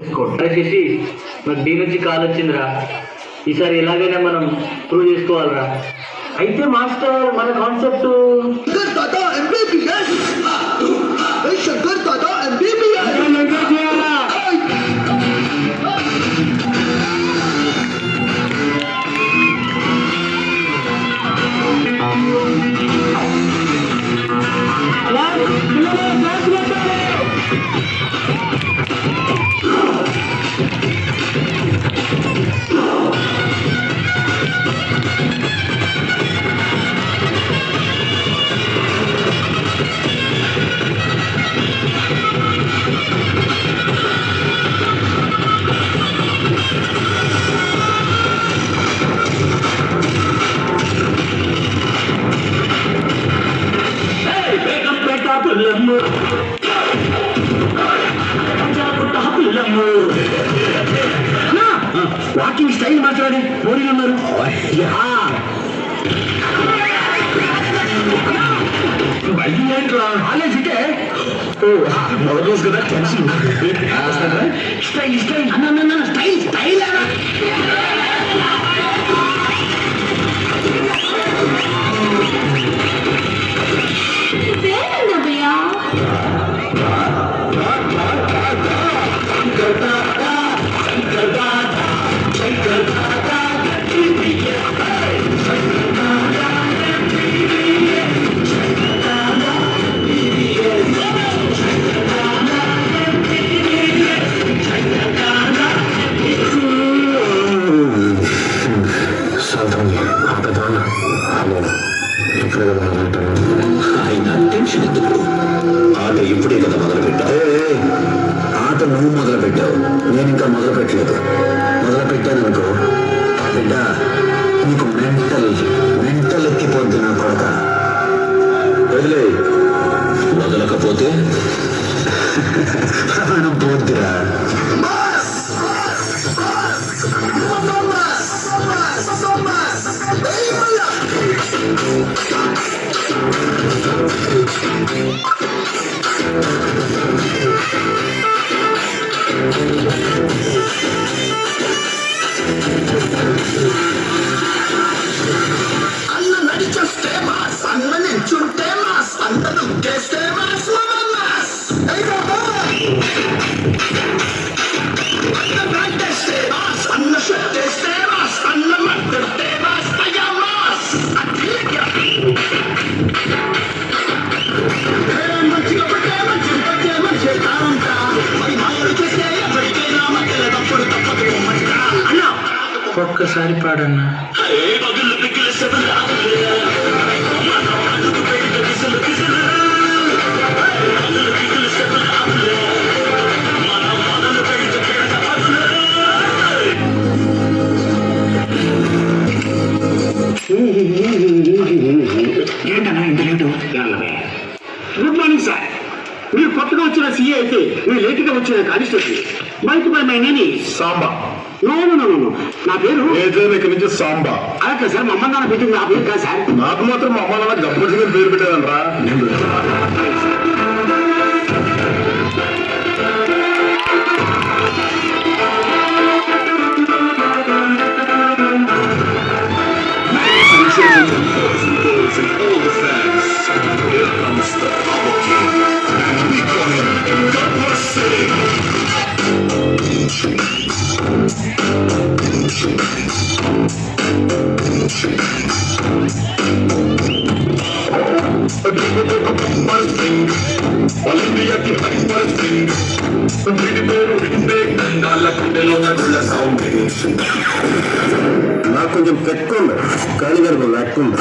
చేసి నాకు డీ నుంచి కాల్ వచ్చిందిరా. ఈసారి ఎలాగైనా మనం ప్రూవ్ చేసుకోవాలిరా. అయితే మాస్టర్ మన కాన్సెప్ట్ వాకింగ్ స్టైల్ మాట్లాడి పోరీలు ఉన్నారు. కాలేజ్ ఇటే మొదటి రోజు కదా టెన్షన్. స్టైల్ స్టైల్ అన్న స్టైల్ స్టైల్ ఆట ఇప్పుడే కదా మొదలు పెట్టావు. ఆట నువ్వు మొదలు పెట్టావు, నేను ఇంకా మొదలు పెట్టలేదు. మొదలు పెట్టాననుకో బిడ్డ నీకు మెంటల్ ఎక్కిపోద్ది నా కొడక. వదిలే, వదలకపోతే ప్రాణం పోద్దిరా. అన్న నడిచొస్తే మాస్, అన్న నిల్చుంటే మాస్, అన్న దుక్కేస్తే మాస్, మాస్ అన్న బ్రాండేస్తే మాస్, అన్న షర్టేస్తే మాస్, అన్న మద్దతే మాస్, అయ్యా మాస్ మంచిగా పట్టే మంచి పట్టే మనిషి కారంట. మరి మాయలు చేస్తే ఎవరికైనా మధ్యలో తప్పుడు తప్పదు అన్న. ఒక్కసారి పాడన్నా. ఏంటన్నా ఇంత లేటు? Good morning sir. మీరు కొత్తగా వచ్చిన సీఏ అయితే మీరు లేటుగా వచ్చిన constable. Bike by my name Samba. No నా పేరు ఇక్కడి నుంచి సాంబా. అదే సార్ మా అమ్మ నాన్న పెట్టింది నా పేరు కాదు సార్. నాకు మాత్రం మా అమ్మ నాన్న గబ్బర్ పేరు పెట్టారనరా. నాకు కొంచెం పెట్టుకోండి, కాలిగారు లేకుండా.